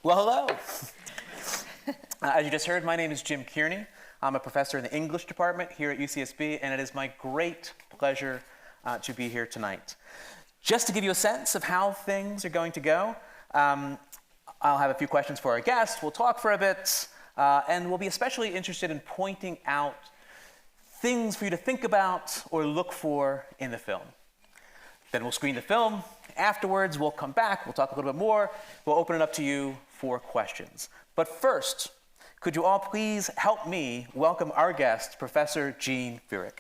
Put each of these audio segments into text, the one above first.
Well, hello. As you just heard, my name is Jim Kearney. I'm a professor in the English department here at UCSB, and it is my great pleasure to be here tonight. Just to give you a sense of how things are going to go, I'll have a few questions for our guests, we'll talk for a bit, and we'll be especially interested in pointing out things for you to think about or look for in the film. Then we'll screen the film. Afterwards, we'll come back, we'll talk a little bit more, we'll open it up to you for questions. But first, could you all please help me welcome our guest, Professor Jean Feerick.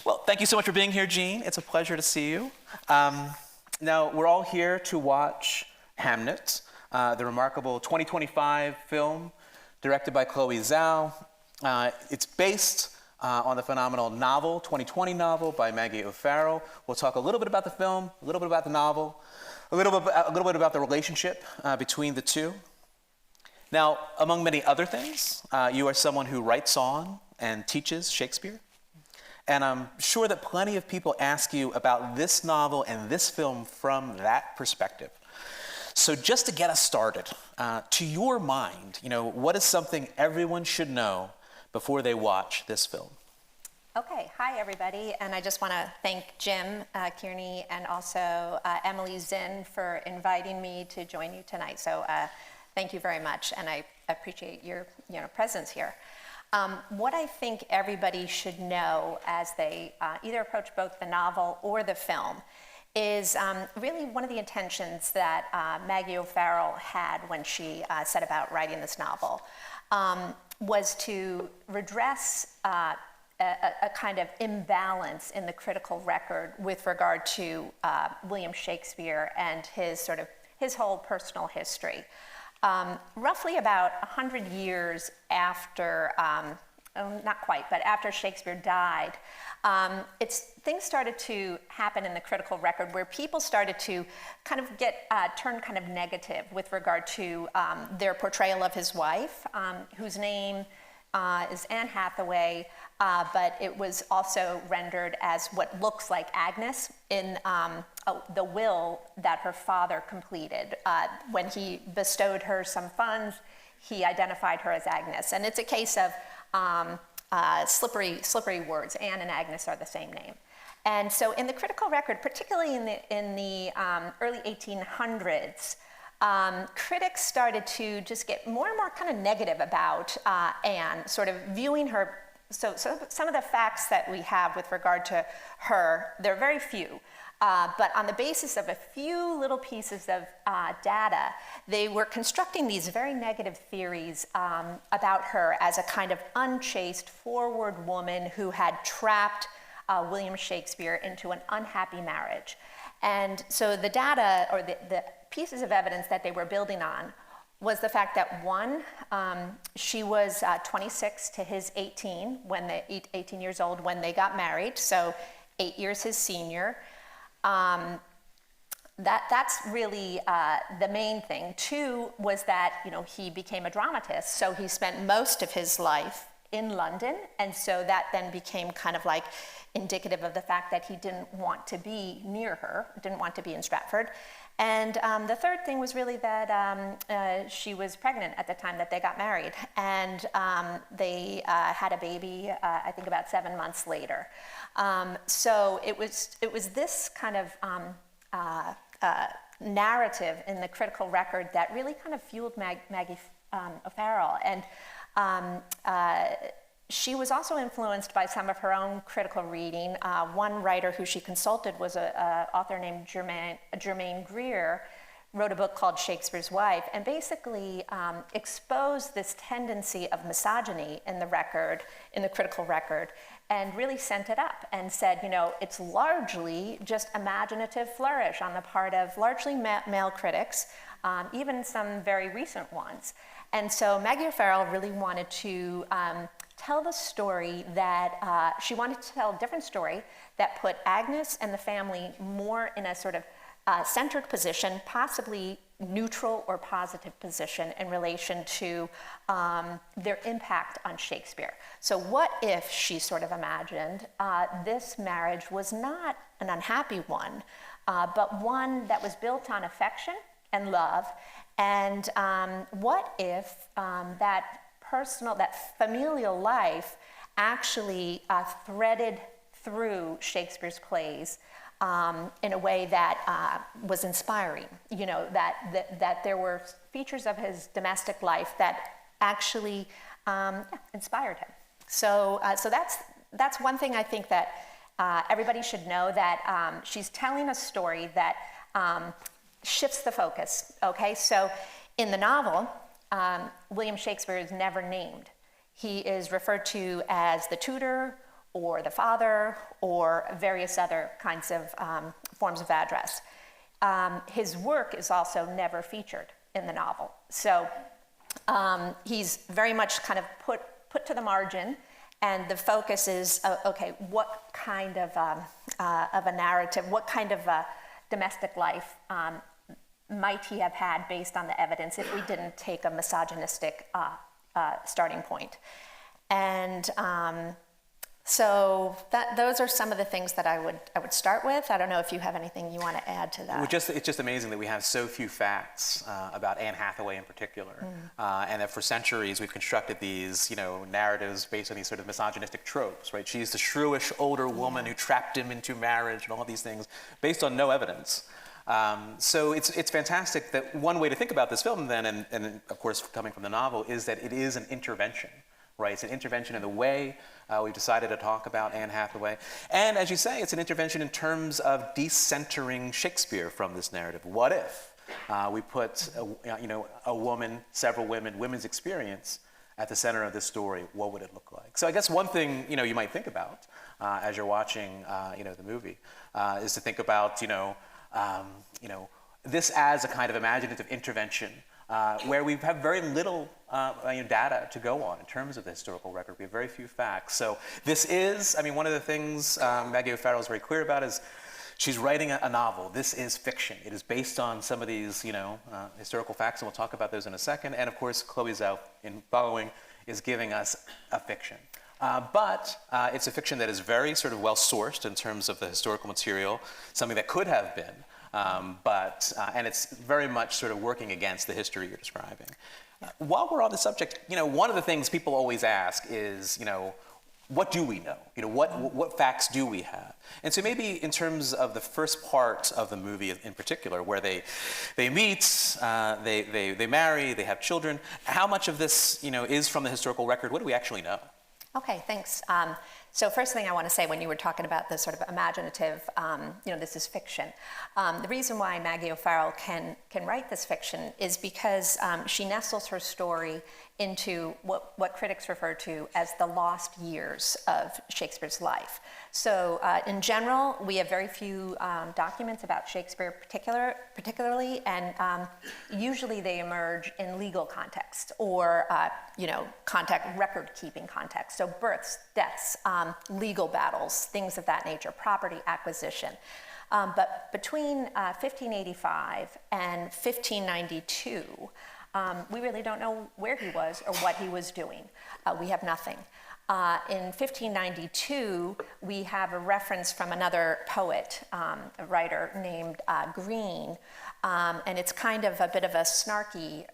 Well, thank you so much for being here, Jean. It's a pleasure to see you. Now, we're all here to watch Hamnet, the remarkable 2025 film directed by Chloe Zhao. It's based on the phenomenal novel, 2020 novel by Maggie O'Farrell. We'll talk a little bit about the film, a little bit about the novel, a little bit about the relationship between the two. Now, among many other things, you are someone who writes on and teaches Shakespeare. And I'm sure that plenty of people ask you about this novel and this film from that perspective. So just to get us started, to your mind, what is something everyone should know before they watch this film? Okay, hi everybody, and I just want to thank Jim Kearney and also Emily Zinn for inviting me to join you tonight. So thank you very much, and I appreciate your presence here. What I think everybody should know as they either approach both the novel or the film is really one of the intentions that Maggie O'Farrell had when she set about writing this novel was to redress a kind of imbalance in the critical record with regard to William Shakespeare and his whole personal history. Roughly about 100 years after, not quite, but after Shakespeare died, things started to happen in the critical record where people started to kind of turn kind of negative with regard to their portrayal of his wife, whose name is Anne Hathaway, but it was also rendered as what looks like Agnes in the will that her father completed. When he bestowed her some funds, he identified her as Agnes. And it's a case of slippery words. Anne and Agnes are the same name. And so in the critical record, particularly in the early 1800s, critics started to just get more and more kind of negative about Anne, sort of viewing her. So some of the facts that we have with regard to her, there are very few. But on the basis of a few little pieces of data, they were constructing these very negative theories about her as a kind of unchaste, forward woman who had trapped William Shakespeare into an unhappy marriage. And so the data, or the pieces of evidence that they were building on, was the fact that one, she was 26 to his 18 years old when they got married, so 8 years his senior. That's really the main thing. Two was that he became a dramatist, so he spent most of his life in London, and so that then became kind of like indicative of the fact that he didn't want to be near her, didn't want to be in Stratford. And the third thing was really that she was pregnant at the time that they got married, and they had a baby, I think about 7 months later. So it was this kind of narrative in the critical record that really kind of fueled Maggie O'Farrell. And she was also influenced by some of her own critical reading. One writer who she consulted was an author named Germaine Greer, wrote a book called Shakespeare's Wife, and basically exposed this tendency of misogyny in the record, in the critical record, and really sent it up and said, it's largely just imaginative flourish on the part of largely male critics, even some very recent ones. And so Maggie O'Farrell really wanted to tell the story that, she wanted to tell a different story that put Agnes and the family more in a sort of centered position, possibly neutral or positive position in relation to their impact on Shakespeare. So what if she sort of imagined this marriage was not an unhappy one, but one that was built on affection and love? And what if that familial life actually threaded through Shakespeare's plays in a way that was inspiring, that there were features of his domestic life that actually inspired him. So that's one thing I think that everybody should know, that she's telling a story that shifts the focus, okay? So in the novel, William Shakespeare is never named. He is referred to as the tutor, or the father, or various other kinds of forms of address. His work is also never featured in the novel. So he's very much kind of put to the margin, and the focus is, okay, what kind of a narrative, what kind of a domestic life might he have had based on the evidence if we didn't take a misogynistic starting point. And so those are some of the things that I would start with. I don't know if you have anything you want to add to that. It's just amazing that we have so few facts about Anne Hathaway in particular, and that for centuries we've constructed these, narratives based on these sort of misogynistic tropes, right? She's the shrewish older woman who trapped him into marriage and all these things based on no evidence. So it's fantastic that one way to think about this film then, and of course coming from the novel, is that it is an intervention. Right, it's an intervention in the way we've decided to talk about Anne Hathaway. And as you say, it's an intervention in terms of decentering Shakespeare from this narrative. What if we put a woman, several women, women's experience at the center of this story? What would it look like? So I guess one thing you might think about as you're watching the movie is to think about this as a kind of imaginative intervention where we have very little data to go on in terms of the historical record. We have very few facts. So this is, one of the things Maggie O'Farrell is very clear about is she's writing a novel. This is fiction. It is based on some of these, historical facts, and we'll talk about those in a second. And of course, Chloe Zhao, in following, is giving us a fiction. But it's a fiction that is very sort of well-sourced in terms of the historical material, something that could have been. And it's very much sort of working against the history you're describing. While we're on the subject, one of the things people always ask is, what do we know? What facts do we have? And so maybe in terms of the first part of the movie in particular, where they meet, they marry, they have children, how much of this, is from the historical record? What do we actually know? Okay, thanks. So first thing I want to say, when you were talking about this sort of imaginative, this is fiction. The reason why Maggie O'Farrell can write this fiction is because she nestles her story into what critics refer to as the lost years of Shakespeare's life. So in general, we have very few documents about Shakespeare particularly, and usually they emerge in legal context or record-keeping context. So births, deaths, legal battles, things of that nature, property acquisition. But between 1585 and 1592, we really don't know where he was or what he was doing. We have nothing. In 1592, we have a reference from another poet, a writer named Green, and it's kind of a bit of a snarky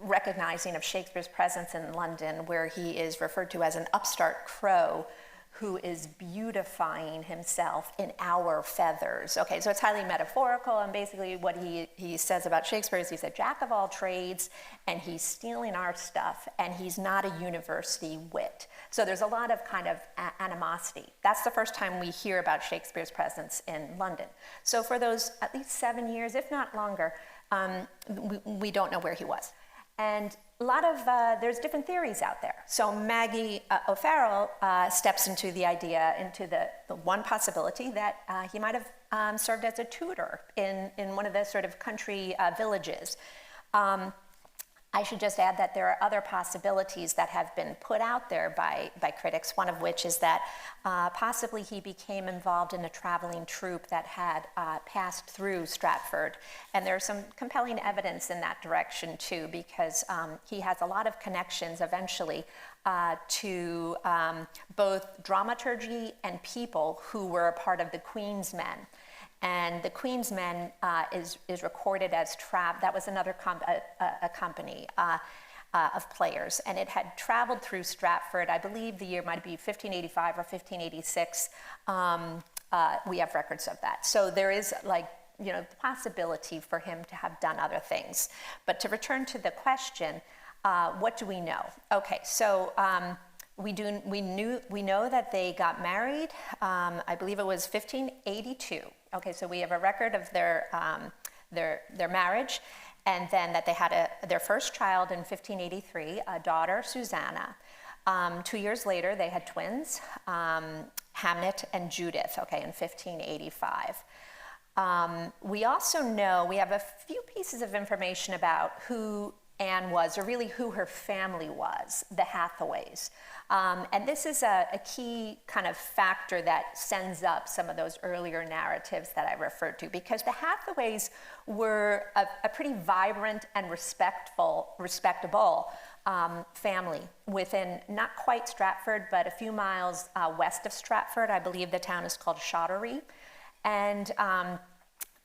recognizing of Shakespeare's presence in London, where he is referred to as an upstart crow who is beautifying himself in our feathers. Okay, so it's highly metaphorical, and basically what he says about Shakespeare is he's a jack of all trades, and he's stealing our stuff, and he's not a university wit. So there's a lot of kind of animosity. That's the first time we hear about Shakespeare's presence in London. So for those at least 7 years, if not longer, we don't know where he was. And a lot of, there's different theories out there. So Maggie O'Farrell steps into the idea, into the one possibility that he might have served as a tutor in one of the sort of country villages. I should just add that there are other possibilities that have been put out there by critics, one of which is that possibly he became involved in a traveling troupe that had passed through Stratford. And there's some compelling evidence in that direction too, because he has a lot of connections eventually to both dramaturgy and people who were a part of the Queen's Men. And the Queen's Men is recorded as that was another a company of players, and it had traveled through Stratford. I believe the year might be 1585 or 1586. We have records of that. So there is the possibility for him to have done other things. But to return to the question, what do we know? Okay, so we know that they got married. I believe it was 1582. Okay, so we have a record of their marriage, and then that they had their first child in 1583, a daughter, Susanna. 2 years later, they had twins, Hamnet and Judith. Okay, in 1585. We also know we have a few pieces of information about who Anne was, or really who her family was, the Hathaways. And this is a key kind of factor that sends up some of those earlier narratives that I referred to, because the Hathaways were a pretty vibrant and respectable family within not quite Stratford, but a few miles west of Stratford. I believe the town is called Shottery. And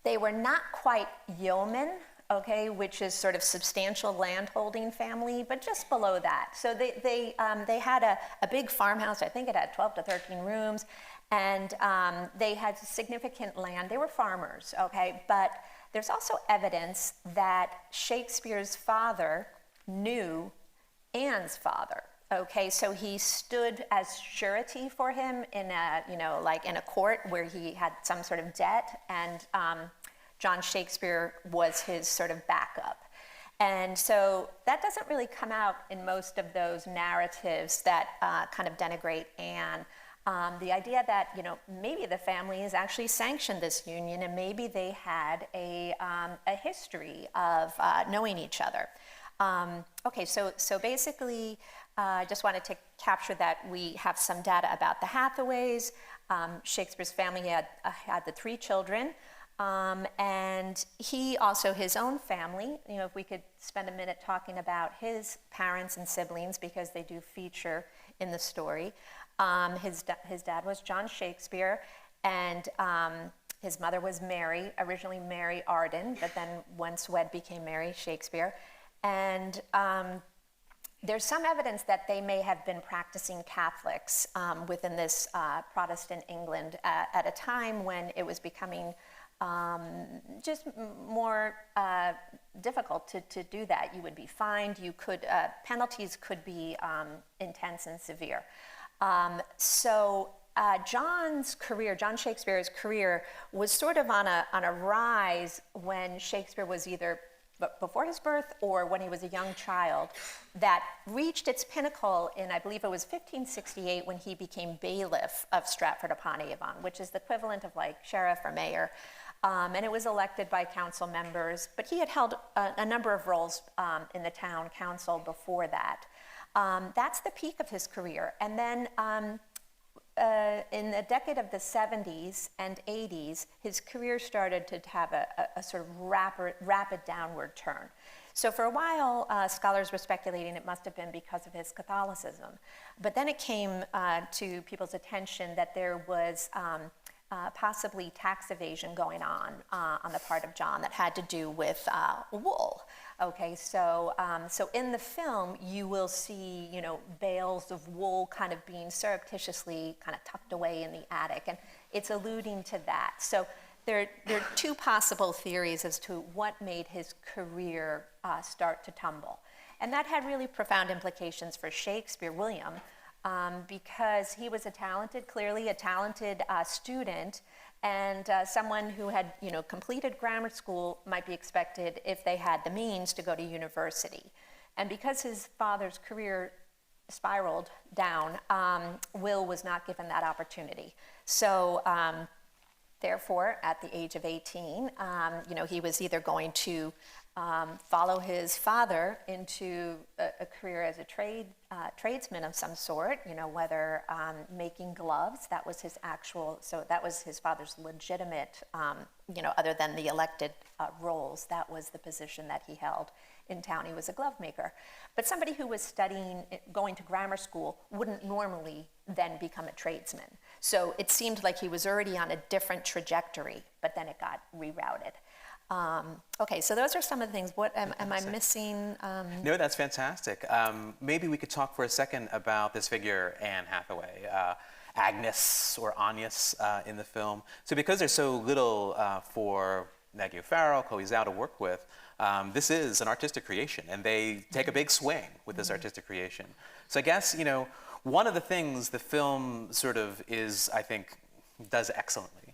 they were not quite yeomen, okay, which is sort of substantial landholding family, but just below that. So they had a big farmhouse. I think it had 12 to 13 rooms, and they had significant land. They were farmers, okay, but there's also evidence that Shakespeare's father knew Anne's father. Okay, so he stood as surety for him in a court where he had some sort of debt, and John Shakespeare was his sort of backup. And so that doesn't really come out in most of those narratives that kind of denigrate Anne. The idea that, maybe the families actually sanctioned this union, and maybe they had a history of knowing each other. Okay, so basically, I just wanted to capture that we have some data about the Hathaways. Shakespeare's family had the 3 children. And he also, his own family, if we could spend a minute talking about his parents and siblings, because they do feature in the story. His dad was John Shakespeare, and his mother was Mary, originally Mary Arden, but then once wed became Mary Shakespeare. And there's some evidence that they may have been practicing Catholics within this Protestant England at a time when it was becoming just more difficult to do that. You would be fined. Penalties could be intense and severe. So John Shakespeare's career was sort of on a rise when Shakespeare was either before his birth or when he was a young child, that reached its pinnacle in, I believe it was 1568, when he became bailiff of Stratford-upon-Avon, which is the equivalent of sheriff or mayor. And it was elected by council members, but he had held a number of roles in the town council before that. That's the peak of his career. And then in the decade of the 70s and 80s, his career started to have a sort of rapid downward turn. So for a while, scholars were speculating it must have been because of his Catholicism. But then it came to people's attention that there was possibly tax evasion going on the part of John that had to do with wool. Okay, so in the film you will see bales of wool kind of being surreptitiously kind of tucked away in the attic, and it's alluding to that. So there are 2 possible theories as to what made his career start to tumble, and that had really profound implications for Shakespeare, William. Because he was clearly a talented student, and someone who had, completed grammar school might be expected, if they had the means, to go to university. And because his father's career spiraled down, Will was not given that opportunity. So, therefore, at the age of 18, he was either going to follow his father into a career as a tradesman of some sort, whether making gloves, that was his so that was his father's legitimate, other than the elected roles, that was the position that he held in town. He was a glove maker. But somebody who was going to grammar school wouldn't normally then become a tradesman. So it seemed like he was already on a different trajectory, but then it got rerouted. Okay, so those are some of the things. What am I missing? No, that's fantastic. Maybe we could talk for a second about this figure, Anne Hathaway, Agnes or Agnes in the film. So because there's so little for Maggie O'Farrell, Chloe Zhao to work with, this is an artistic creation, and they take a big swing with this artistic creation. So I guess, one of the things the film sort of I think, does excellently,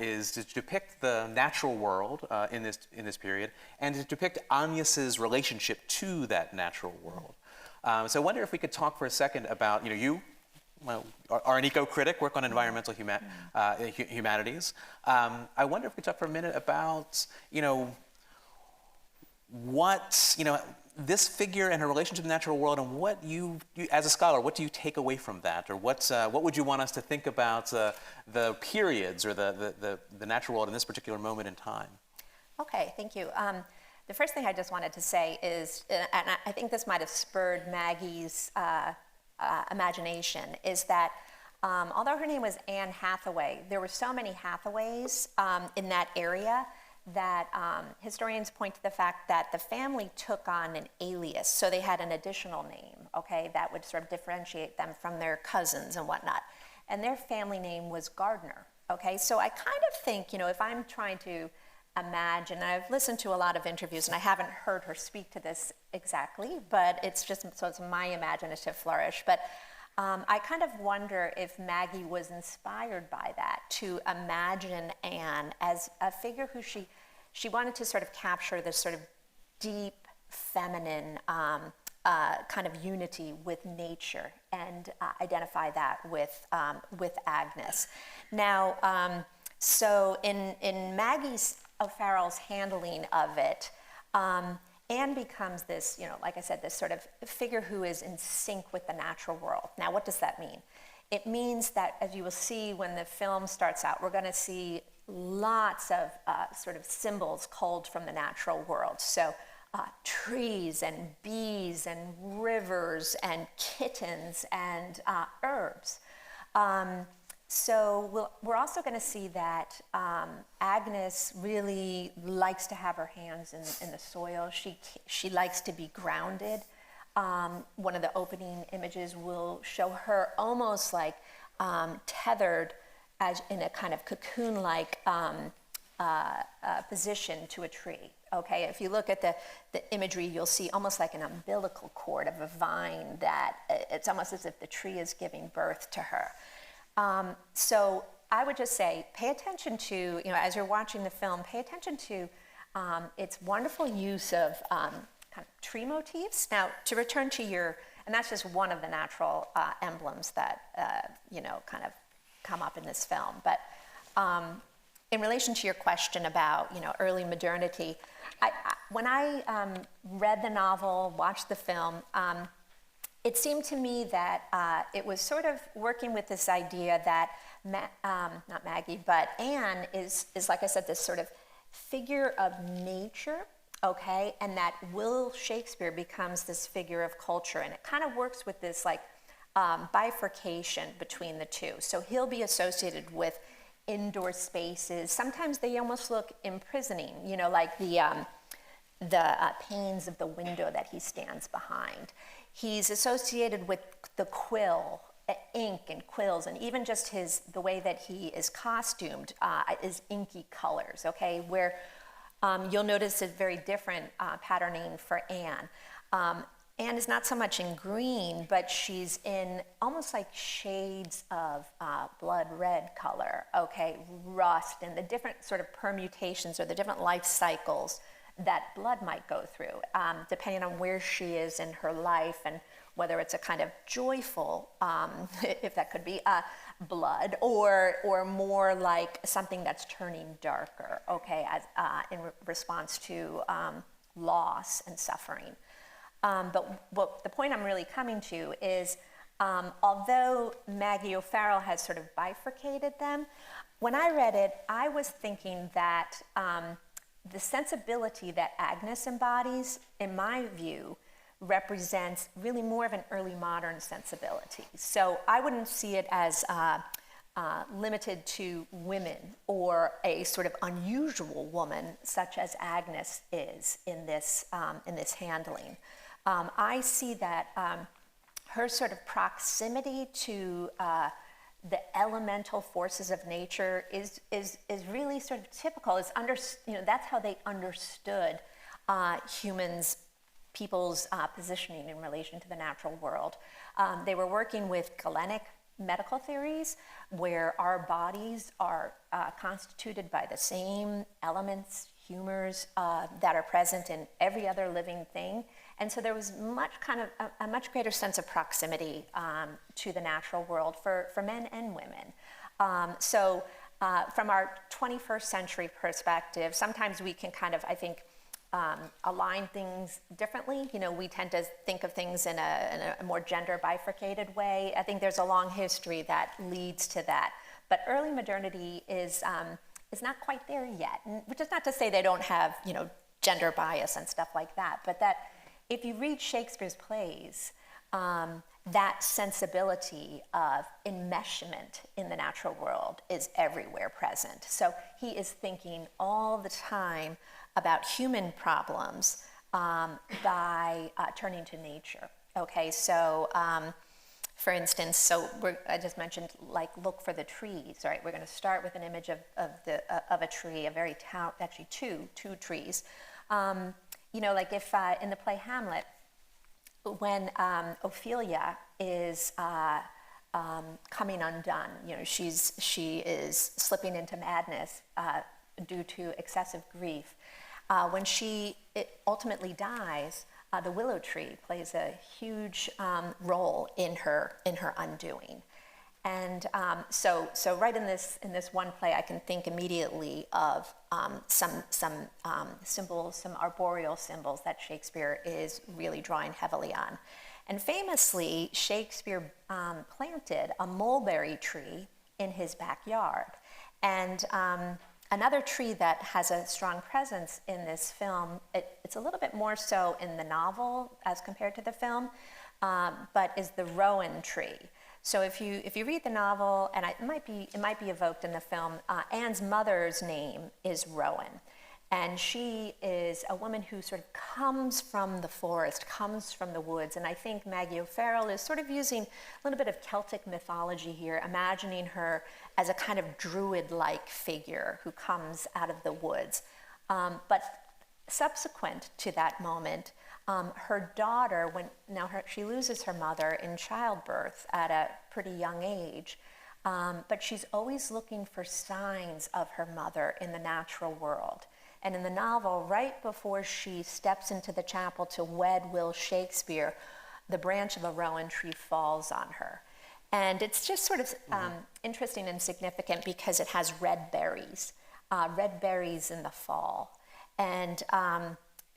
is to depict the natural world in this period, and to depict Agnes's relationship to that natural world. So I wonder if we could talk for a second about, you are an eco-critic, work on environmental humanities. I wonder if we could talk for a minute about, what, this figure and her relationship to the natural world, and what you as a scholar, what do you take away from that? Or what would you want us to think about the periods or the natural world in this particular moment in time? Okay, thank you. The first thing I just wanted to say is, and I think this might have spurred Maggie's imagination, is that although her name was Anne Hathaway, there were so many Hathaways in that area that historians point to the fact that the family took on an alias, so they had an additional name, okay, that would sort of differentiate them from their cousins and whatnot. And their family name was Gardner, okay? So I kind of think, if I'm trying to imagine, I've listened to a lot of interviews and I haven't heard her speak to this exactly, but it's my imaginative flourish. But I kind of wonder if Maggie was inspired by that, to imagine Anne as a figure who she wanted to sort of capture this sort of deep, feminine kind of unity with nature, and identify that with Agnes. Now, so in Maggie's O'Farrell's handling of it, Anne becomes this, like I said, this sort of figure who is in sync with the natural world. Now, what does that mean? It means that, as you will see when the film starts out, we're going to see lots of sort of symbols culled from the natural world. So trees and bees and rivers and kittens and herbs. So we're also going to see that Agnes really likes to have her hands in the soil. She likes to be grounded. One of the opening images will show her almost like tethered as in a kind of cocoon-like position to a tree. Okay, if you look at the imagery, you'll see almost like an umbilical cord of a vine that it's almost as if the tree is giving birth to her. So I would just say, pay attention to, as you're watching the film, pay attention to its wonderful use of kind of tree motifs. Now, to return to and that's just one of the natural emblems that, kind of come up in this film. But in relation to your question about, early modernity, when I read the novel, watched the film, it seemed to me that it was sort of working with this idea that, not Maggie, but Anne is like I said, this sort of figure of nature, okay? And that Will Shakespeare becomes this figure of culture. And it kind of works with this like bifurcation between the two. So he'll be associated with indoor spaces. Sometimes they almost look imprisoning, like the panes of the window that he stands behind. He's associated with the quill, ink and quills, and even just the way that he is costumed is inky colors, okay? Where you'll notice a very different patterning for Anne. Anne is not so much in green, but she's in almost like shades of blood red color, okay? Rust, and the different sort of permutations or the different life cycles that blood might go through, depending on where she is in her life and whether it's a kind of joyful, if that could be, blood, or more like something that's turning darker, okay, as in response to loss and suffering. But the point I'm really coming to is, although Maggie O'Farrell has sort of bifurcated them, when I read it, I was thinking that the sensibility that Agnes embodies, in my view, represents really more of an early modern sensibility. So I wouldn't see it as limited to women or a sort of unusual woman such as Agnes is in this handling. I see that her sort of proximity to the elemental forces of nature is really sort of typical. That's how they understood people's positioning in relation to the natural world. They were working with Galenic medical theories, where our bodies are constituted by the same elements, humors that are present in every other living thing. And so there was a much greater sense of proximity to the natural world for men and women. So from our 21st century perspective, sometimes we can kind of, I think, align things differently. We tend to think of things in a more gender bifurcated way. I think there's a long history that leads to that. But early modernity is not quite there yet, which is not to say they don't have, gender bias and stuff like that, but that if you read Shakespeare's plays, that sensibility of enmeshment in the natural world is everywhere present. So he is thinking all the time about human problems by turning to nature. Okay, so for instance, I just mentioned, look for the trees, right? We're going to start with an image of a tree, actually two trees. If in the play Hamlet, when Ophelia is coming undone, she is slipping into madness due to excessive grief. When she ultimately dies, the willow tree plays a huge role in her undoing. And so right in this one play, I can think immediately of some symbols, some arboreal symbols that Shakespeare is really drawing heavily on. And famously, Shakespeare planted a mulberry tree in his backyard. And another tree that has a strong presence in this film, it's a little bit more so in the novel as compared to the film, but is the rowan tree. So if you read the novel, and it might be evoked in the film, Anne's mother's name is Rowan. And she is a woman who sort of comes from the forest, comes from the woods. And I think Maggie O'Farrell is sort of using a little bit of Celtic mythology here, imagining her as a kind of druid-like figure who comes out of the woods. But subsequent to that moment, her daughter, she loses her mother in childbirth at a pretty young age, but she's always looking for signs of her mother in the natural world. And in the novel, right before she steps into the chapel to wed Will Shakespeare, the branch of a rowan tree falls on her. And it's just sort of interesting and significant because it has red berries in the fall. And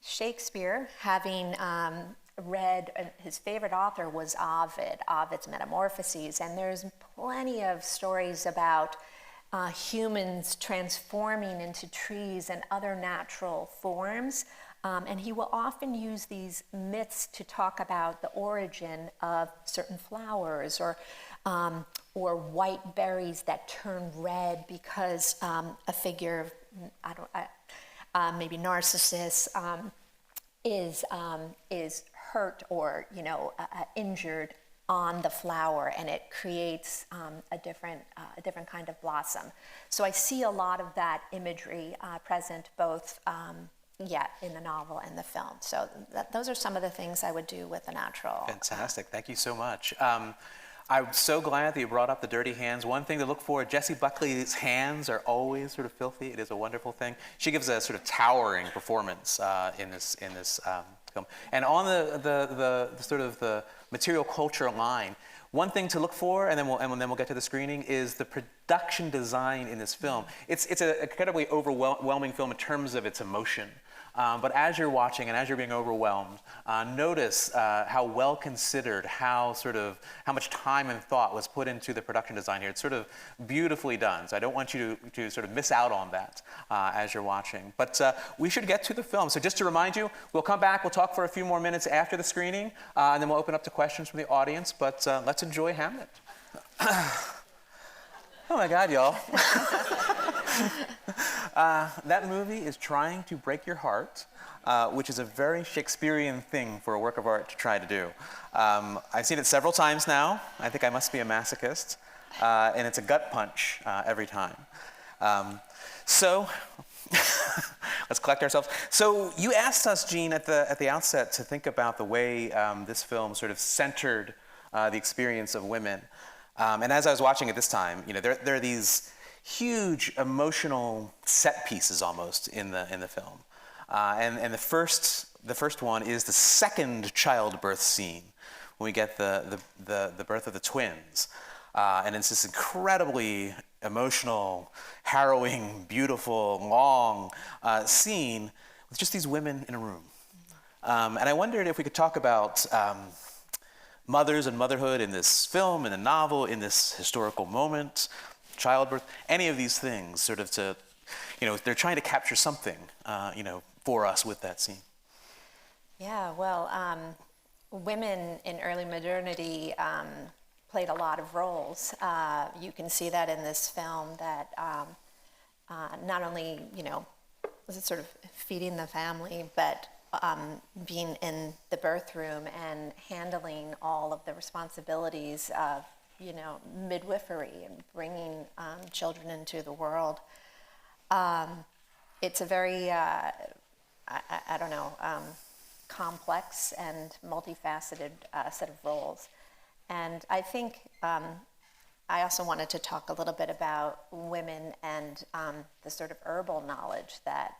Shakespeare, having read, his favorite author was Ovid's Metamorphoses, and there's plenty of stories about humans transforming into trees and other natural forms. And he will often use these myths to talk about the origin of certain flowers or white berries that turn red because a figure, maybe Narcissus, is hurt or injured on the flower, and it creates a different kind of blossom. So I see a lot of that imagery present both in the novel and the film. So those are some of the things I would do with the natural. Fantastic. Thank you so much. I'm so glad that you brought up the dirty hands. One thing to look for, Jessie Buckley's hands are always sort of filthy. It is a wonderful thing. She gives a sort of towering performance in this film. And on the sort of the material culture line, one thing to look for, and then we'll get to the screening, is the production design in this film. It's an incredibly overwhelming film in terms of its emotion. But as you're watching and as you're being overwhelmed, notice how well considered, how much time and thought was put into the production design here. It's sort of beautifully done. So I don't want you to sort of miss out on that as you're watching. But we should get to the film. So just to remind you, we'll come back, we'll talk for a few more minutes after the screening, and then we'll open up to questions from the audience. But let's enjoy Hamnet. Oh my God, y'all. That movie is trying to break your heart, which is a very Shakespearean thing for a work of art to try to do. I've seen it several times now. I think I must be a masochist. And it's a gut punch every time. So let's collect ourselves. So you asked us, Jean, at the outset to think about the way this film sort of centered the experience of women. And as I was watching it this time, there are these huge emotional set pieces almost in the film. And the first one is the second childbirth scene when we get the birth of the twins. And it's this incredibly emotional, harrowing, beautiful, long scene with just these women in a room. And I wondered if we could talk about mothers and motherhood in this film, in the novel, in this historical moment, childbirth, any of these things, sort of they're trying to capture something, for us with that scene. Yeah, well, women in early modernity played a lot of roles. You can see that in this film that not only, was it sort of feeding the family, but being in the birth room and handling all of the responsibilities of, midwifery and bringing children into the world. It's a very, complex and multifaceted set of roles. And I think I also wanted to talk a little bit about women and the sort of herbal knowledge that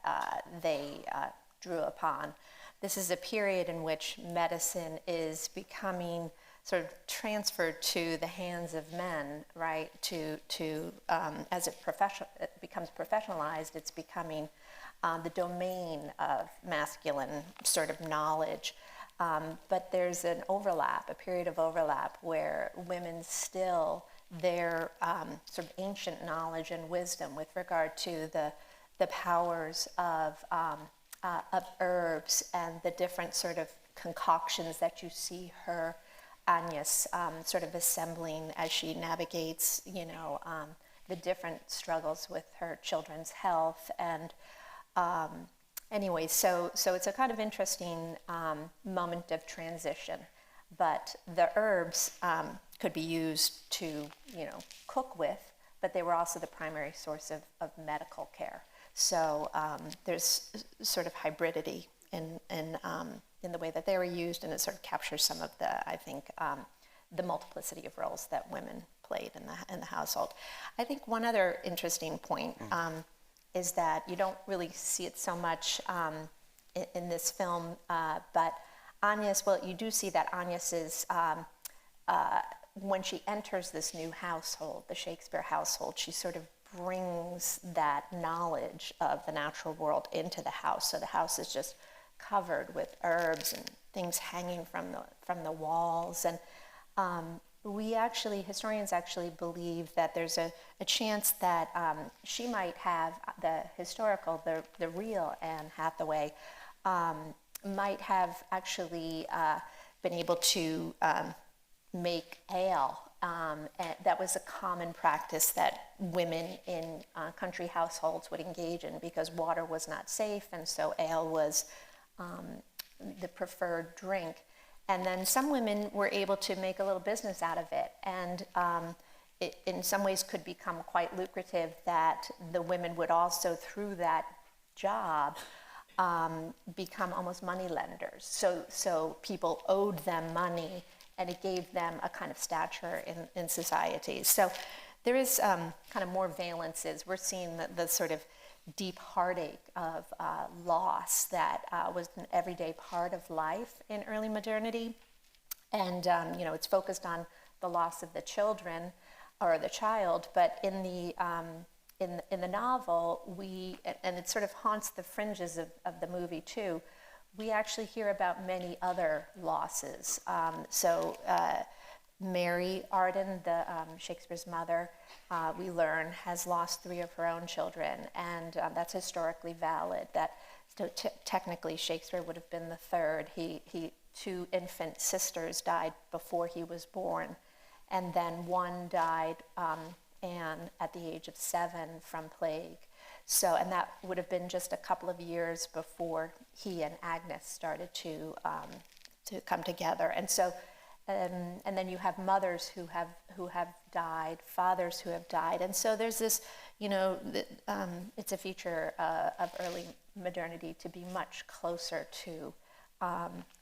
they drew upon. This is a period in which medicine is becoming sort of transferred to the hands of men, right? As it becomes professionalized, it's becoming the domain of masculine sort of knowledge. But there's a period of overlap where women still, their sort of ancient knowledge and wisdom with regard to the powers of herbs and the different sort of concoctions that you see her, Agnes, sort of assembling as she navigates, the different struggles with her children's health. And anyway, so it's a kind of interesting moment of transition. But the herbs could be used to, cook with, but they were also the primary source of medical care. So there's sort of hybridity in the way that they were used, and it sort of captures some of the multiplicity of roles that women played in the household. I think one other interesting point is that you don't really see it so much in this film, but Agnes, you do see that Agnes is, when she enters this new household, the Shakespeare household, she sort of brings that knowledge of the natural world into the house. So the house is just covered with herbs and things hanging from the walls. And historians actually believe that there's a chance that she might have the real Anne Hathaway might have actually been able to make ale. And that was a common practice that women in country households would engage in because water was not safe, and so ale was the preferred drink. And then some women were able to make a little business out of it, and it in some ways could become quite lucrative that the women would also, through that job, become almost money lenders. So people owed them money, and it gave them a kind of stature in society. So there is kind of more valences. We're seeing the sort of deep heartache of loss that was an everyday part of life in early modernity. And, it's focused on the loss of the children or the child, but in in the novel, and it sort of haunts the fringes of the movie too, we actually hear about many other losses. Mary Arden, Shakespeare's mother, we learn has lost 3 of her own children, and that's historically valid. That technically Shakespeare would have been the 3rd. He 2 infant sisters died before he was born, and then one died, Anne, at the age of 7 from plague. So, and that would have been just a couple of years before he and Agnes started to come together. And so, and then you have mothers who have died, fathers who have died, and so there's this, it's a feature of early modernity to be much closer to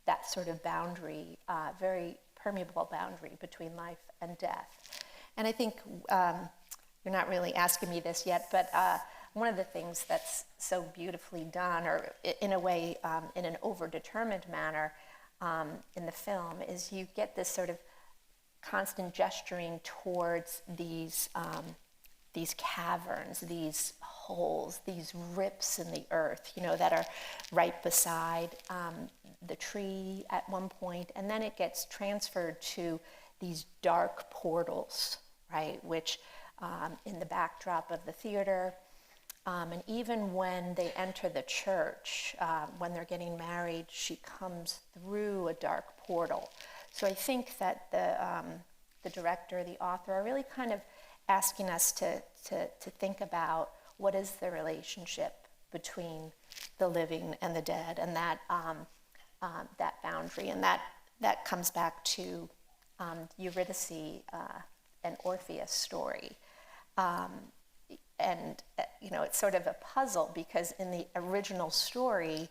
that sort of boundary, very permeable boundary between life and death. And I think you're not really asking me this yet, but one of the things that's so beautifully done, or in a way, in an overdetermined manner, in the film, is you get this sort of constant gesturing towards these caverns, these holes, these rips in the earth, that are right beside the tree at one point, and then it gets transferred to these dark portals, right, which in the backdrop of the theater, and even when they enter the church, when they're getting married, she comes through a dark portal. So I think that the director, the author, are really kind of asking us to think about what is the relationship between the living and the dead, and that boundary, and that comes back to Eurydice and Orpheus story. And it's sort of a puzzle, because in the original story,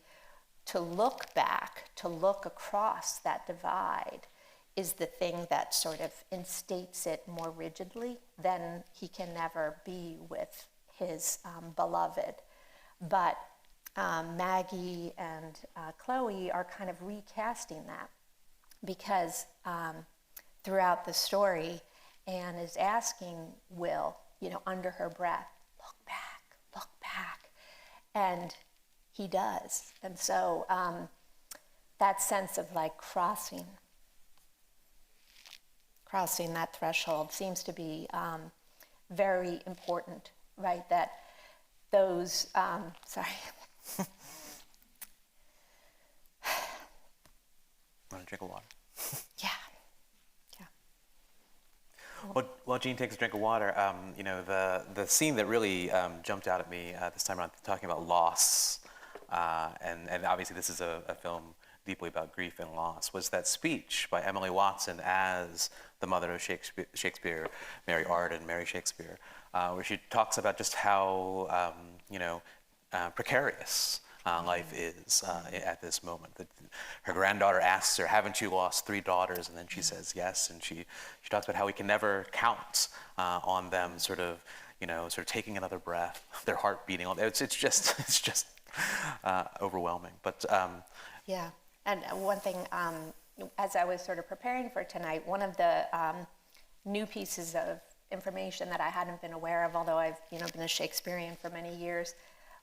to look back, to look across that divide, is the thing that sort of instates it more rigidly. Then he can never be with his beloved. But Maggie and Chloe are kind of recasting that, because throughout the story, Anne is asking Will, under her breath, look back, and he does. And so that sense of like crossing that threshold seems to be very important, right? That those, sorry. Want to drink a water? Yeah. While Jean takes a drink of water, the scene that really jumped out at me this time around, talking about loss, and obviously this is a film deeply about grief and loss, was that speech by Emily Watson as the mother of Shakespeare, Mary Arden, Mary Shakespeare, where she talks about just how precarious life is at this moment. That her granddaughter asks her, "Haven't you lost 3 daughters?" And then she says yes, and she talks about how we can never count on them sort of taking another breath, their heart beating. It's just overwhelming. But yeah, and one thing, as I was sort of preparing for tonight, one of the new pieces of information that I hadn't been aware of, although I've been a Shakespearean for many years,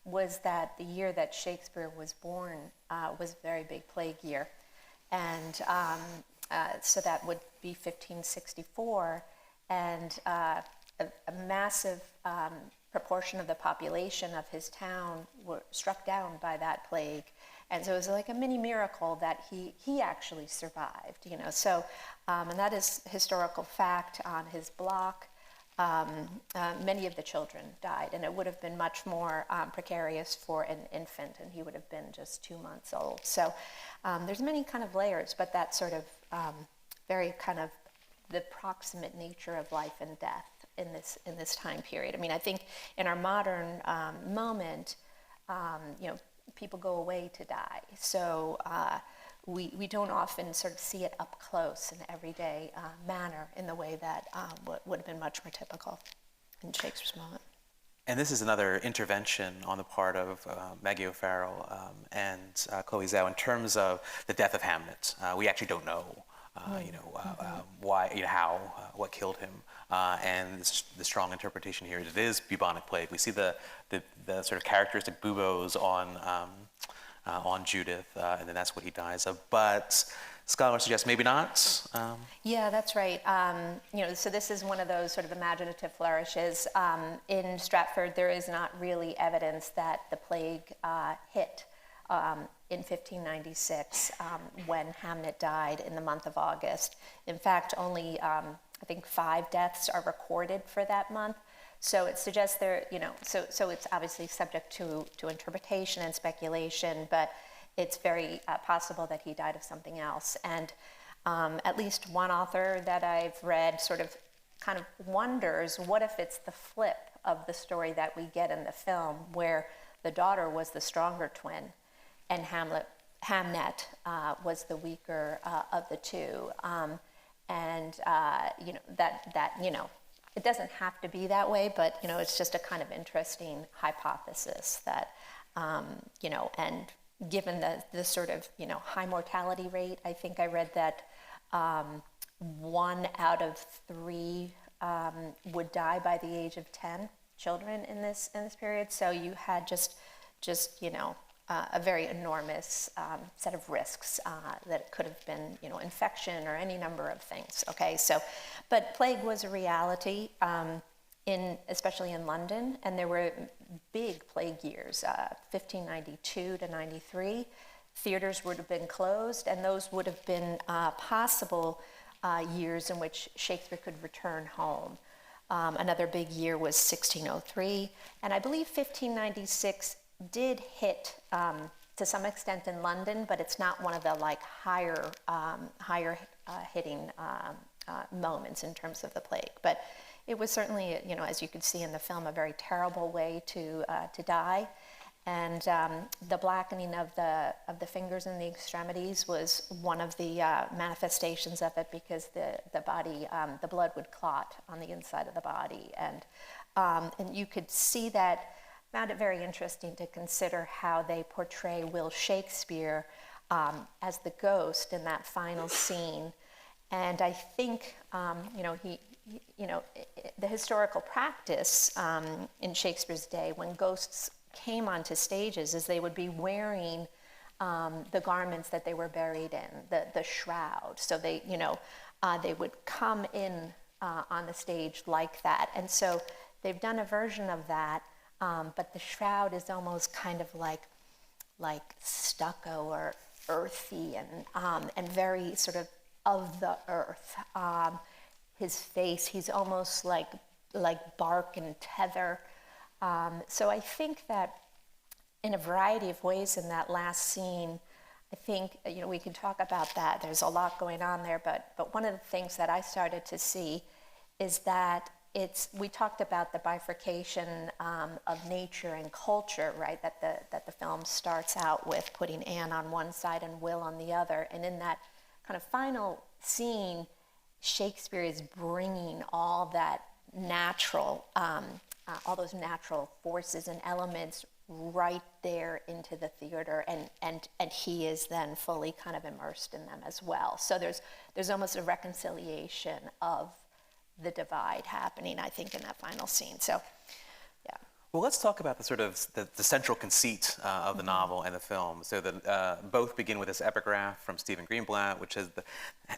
was that the year that Shakespeare was born was a very big plague year. And so that would be 1564, and a massive proportion of the population of his town were struck down by that plague. And so it was like a mini miracle that he actually survived, So, and that is historical fact. On his block, many of the children died, and it would have been much more precarious for an infant, and he would have been just 2 months old. So there's many kind of layers, but that sort of very kind of the proximate nature of life and death in this time period. I mean, I think in our modern moment, people go away to die. So we don't often sort of see it up close in an everyday manner in the way that would have been much more typical in Shakespeare's moment. And this is another intervention on the part of Maggie O'Farrell and Chloe Zhao in terms of the death of Hamnet. We actually don't know why, how, what killed him, and the strong interpretation here is it is bubonic plague. We see the sort of characteristic buboes on Judith, and then that's what he dies of. But scholars suggest maybe not. Yeah, that's right. So this is one of those sort of imaginative flourishes. In Stratford, there is not really evidence that the plague hit in 1596 when Hamnet died in the month of August. In fact, only I think 5 deaths are recorded for that month. So it suggests so it's obviously subject to interpretation and speculation, but it's very possible that he died of something else. And at least one author that I've read sort of kind of wonders, what if it's the flip of the story that we get in the film, where the daughter was the stronger twin and Hamnet was the weaker of the two. It doesn't have to be that way, but it's just a kind of interesting hypothesis that, and given the sort of high mortality rate, I think I read that 1 out of 3 would die by the age of 10, children in this period. So you had just a very enormous set of risks that it could have been, infection or any number of things. Okay, so, but plague was a reality, especially in London, and there were big plague years, 1592 to 93. Theaters would have been closed, and those would have been possible years in which Shakespeare could return home. Another big year was 1603, and I believe 1596 did hit to some extent in London, but it's not one of the higher hitting moments in terms of the plague. But it was certainly, as you could see in the film, a very terrible way to die. And the blackening of the fingers and the extremities was one of the manifestations of it, because the body, the blood would clot on the inside of the body, and you could see that. Found it very interesting to consider how they portray Will Shakespeare as the ghost in that final scene. And I think, the historical practice in Shakespeare's day when ghosts came onto stages is they would be wearing the garments that they were buried in, the shroud. So they would come in on the stage like that. And so they've done a version of that. But the shroud is almost kind of like stucco or earthy and very sort of the earth. His face, he's almost like bark and tether. So I think that in a variety of ways in that last scene, I think we can talk about that. There's a lot going on there, but one of the things that I started to see is that we talked about the bifurcation of nature and culture, right? That the film starts out with putting Anne on one side and Will on the other, and in that kind of final scene, Shakespeare is bringing all that natural, all those natural forces and elements right there into the theater, and he is then fully kind of immersed in them as well. So there's almost a reconciliation of the divide happening, I think, in that final scene. So, yeah. Well, let's talk about the sort of the central conceit of the novel and the film. So both begin with this epigraph from Stephen Greenblatt, which is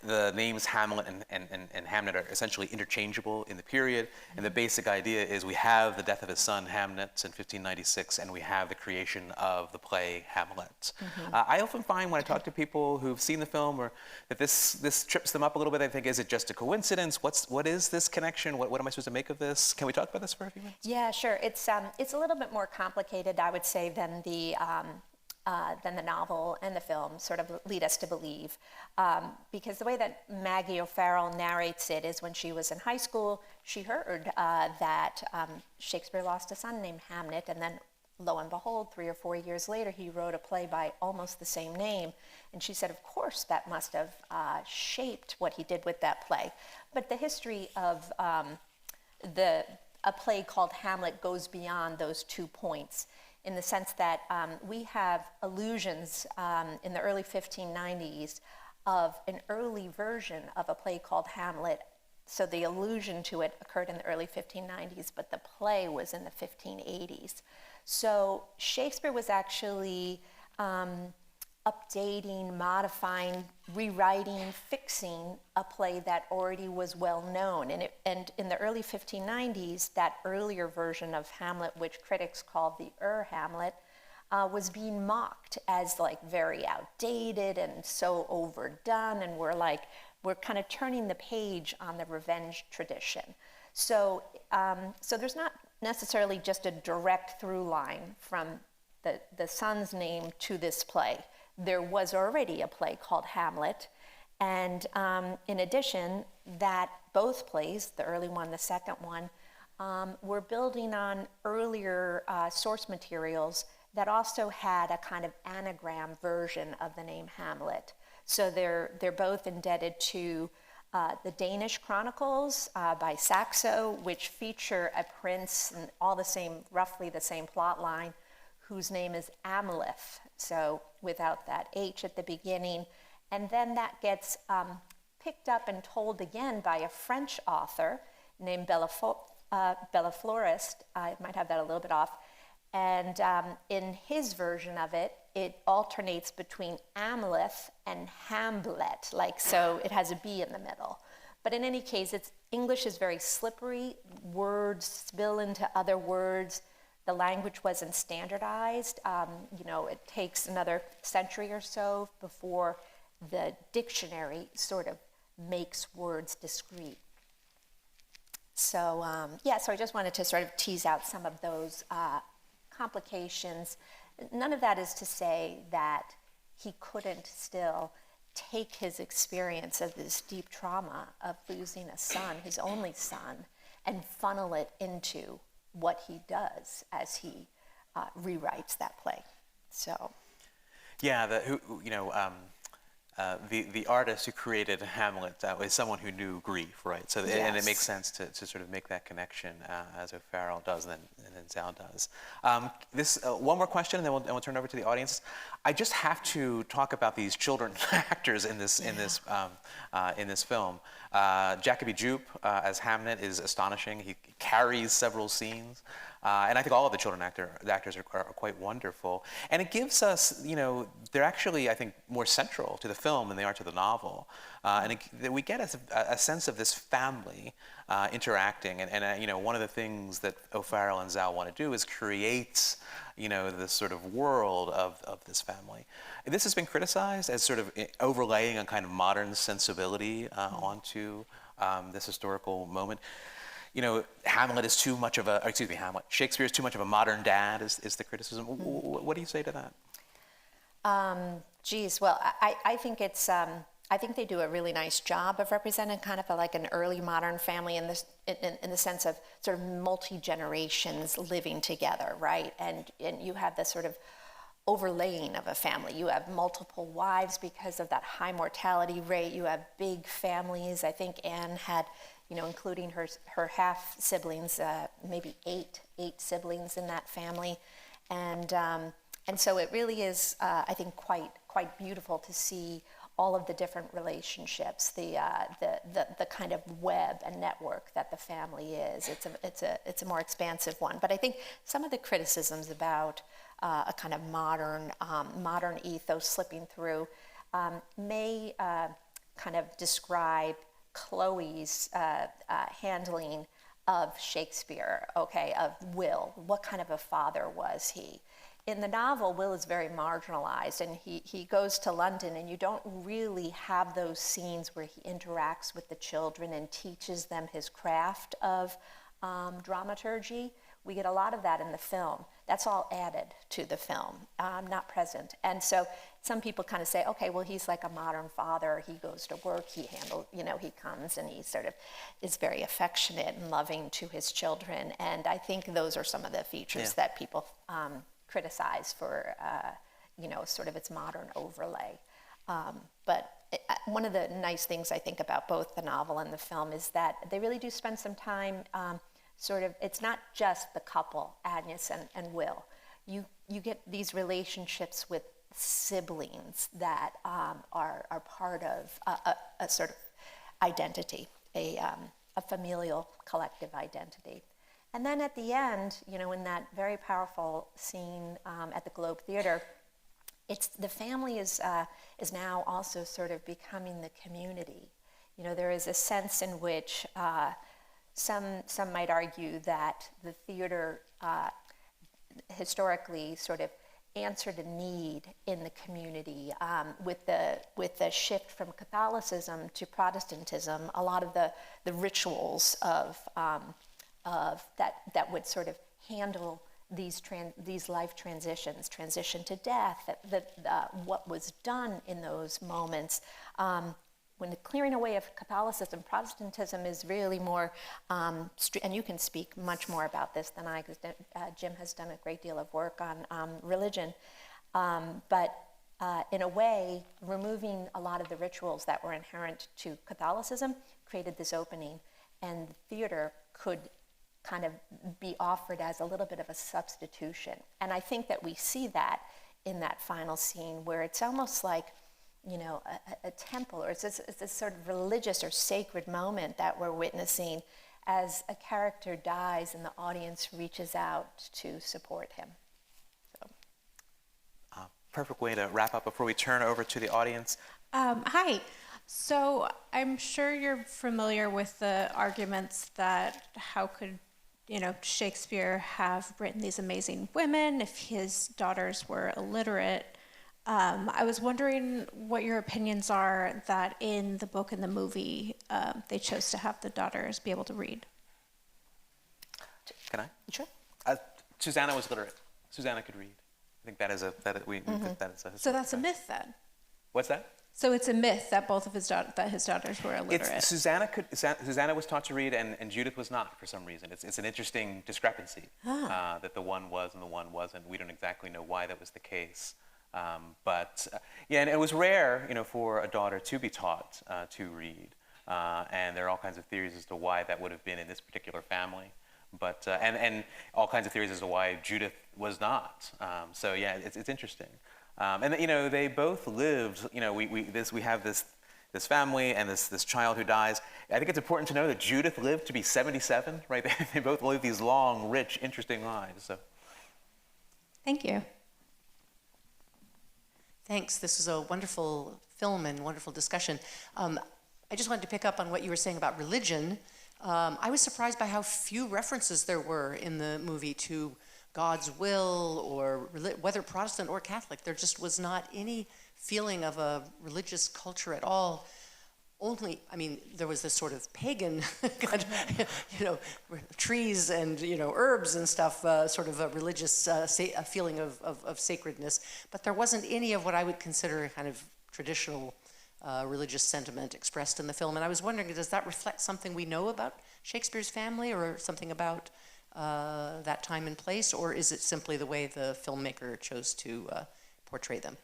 the names Hamlet and Hamnet are essentially interchangeable in the period. And the basic idea is we have the death of his son Hamnet in 1596, and we have the creation of the play Hamlet. I often find when I talk to people who've seen the film, or that this trips them up a little bit. They think, is it just a coincidence? What is this connection? What am I supposed to make of this? Can we talk about this for a few minutes? Yeah, sure. It's a little bit more complicated, I would say, than the novel and the film sort of lead us to believe, because the way that Maggie O'Farrell narrates it is when she was in high school, she heard that Shakespeare lost a son named Hamnet, and then lo and behold, 3 or 4 years later, he wrote a play by almost the same name. And she said, of course, that must have shaped what he did with that play. But the history of a play called Hamlet goes beyond those 2 points, in the sense that we have allusions in the early 1590s of an early version of a play called Hamlet. So the allusion to it occurred in the early 1590s, but the play was in the 1580s. So Shakespeare was actually updating, modifying, rewriting, fixing a play that already was well known. And in the early 1590s, that earlier version of Hamlet, which critics called the Hamlet, was being mocked as like very outdated and so overdone, and we're kind of turning the page on the revenge tradition. So there's not necessarily just a direct through line from the son's name to this play. There was already a play called Hamlet, and in addition, that both plays, the early one, the second one, were building on earlier source materials that also had a kind of anagram version of the name Hamlet. So they're both indebted to the Danish Chronicles by Saxo, which feature a prince and roughly the same plot line, whose name is Amleth, so without that H at the beginning. And then that gets picked up and told again by a French author named Bellaflorist. I might have that a little bit off. And in his version of it, it alternates between Amleth and Hamlet, so it has a B in the middle. But in any case, English is very slippery. Words spill into other words. The language wasn't standardized. It takes another century or so before the dictionary sort of makes words discrete. So so I just wanted to sort of tease out some of those complications. None of that is to say that he couldn't still take his experience of this deep trauma of losing a son, his only son, and funnel it into what he does as he rewrites that play. So, yeah, the artist who created Hamlet is someone who knew grief, right? So, yes. And it makes sense to sort of make that connection as O'Farrell does, and then Zhao does. One more question, and then we'll turn it over to the audience. I just have to talk about these children actors in this film. Jacoby Jupe as Hamnet is astonishing. He carries several scenes. And I think all of the children actors are quite wonderful. And it gives us, they're actually, I think, more central to the film than they are to the novel. And we get a sense of this family interacting. And one of the things that O'Farrell and Zhao want to do is create, this sort of world of this family. This has been criticized as sort of overlaying a kind of modern sensibility onto this historical moment. Hamlet is too much of Shakespeare is too much of a modern dad is the criticism. What do you say to that? I think I think they do a really nice job of representing kind of like an early modern family in the sense of sort of multi-generations living together, right? And you have this sort of overlaying of a family. You have multiple wives because of that high mortality rate. You have big families. I think Anne had, including her half siblings, maybe eight siblings in that family, and so it really is, I think, quite beautiful to see all of the different relationships, the kind of web and network that the family is. It's a more expansive one. But I think some of the criticisms about a kind of modern ethos slipping through may kind of describe Chloe's handling of Shakespeare, of Will. What kind of a father was he? In the novel, Will is very marginalized, and he goes to London, and you don't really have those scenes where he interacts with the children and teaches them his craft of dramaturgy. We get a lot of that in the film. That's all added to the film, not present. And so some people kind of say, okay, well, he's like a modern father. He goes to work, he comes and he sort of is very affectionate and loving to his children. And I think those are some of the features that people criticize for, sort of its modern overlay. But one of the nice things I think about both the novel and the film is that they really do spend some time it's not just the couple, Agnes and Will. You get these relationships with siblings that are part of a sort of identity, a familial collective identity. And then at the end, in that very powerful scene at the Globe Theater, the family is now also sort of becoming the community. There is a sense in which some might argue that the theater historically sort of answered a need in the community. With the shift from Catholicism to Protestantism, a lot of the rituals of that would sort of handle these life transitions, transition to death, what was done in those moments. When the clearing away of Catholicism, Protestantism is really more, and you can speak much more about this than I, because Jim has done a great deal of work on religion. But in a way, removing a lot of the rituals that were inherent to Catholicism created this opening, and the theater could kind of be offered as a little bit of a substitution. And I think that we see that in that final scene, where it's almost like, a temple, or it's this sort of religious or sacred moment that we're witnessing as a character dies and the audience reaches out to support him. So. Perfect way to wrap up before we turn over to the audience. Hi. So I'm sure you're familiar with the arguments that how could Shakespeare have written these amazing women if his daughters were illiterate. I was wondering what your opinions are that in the book and the movie, they chose to have the daughters be able to read. Can I? Sure. Susanna was literate. Susanna could read. I think that is a So that's a myth then. What's that? So it's a myth that his daughters were illiterate. Susanna was taught to read, and Judith was not for some reason. It's an interesting discrepancy that the one was and the one wasn't. We don't exactly know why that was the case. And it was rare, for a daughter to be taught to read, and there are all kinds of theories as to why that would have been in this particular family, and all kinds of theories as to why Judith was not. It's interesting, and they both lived. We have this family and this child who dies. I think it's important to know that Judith lived to be 77. Right? They both lived these long, rich, interesting lives. So, thank you. Thanks. This was a wonderful film and wonderful discussion. I just wanted to pick up on what you were saying about religion. I was surprised by how few references there were in the movie to God's will, or whether Protestant or Catholic. There just was not any feeling of a religious culture at all. There was this sort of pagan, trees and, herbs and stuff, sort of a religious a feeling of sacredness. But there wasn't any of what I would consider kind of traditional religious sentiment expressed in the film. And I was wondering, does that reflect something we know about Shakespeare's family, or something about that time and place? Or is it simply the way the filmmaker chose to portray them?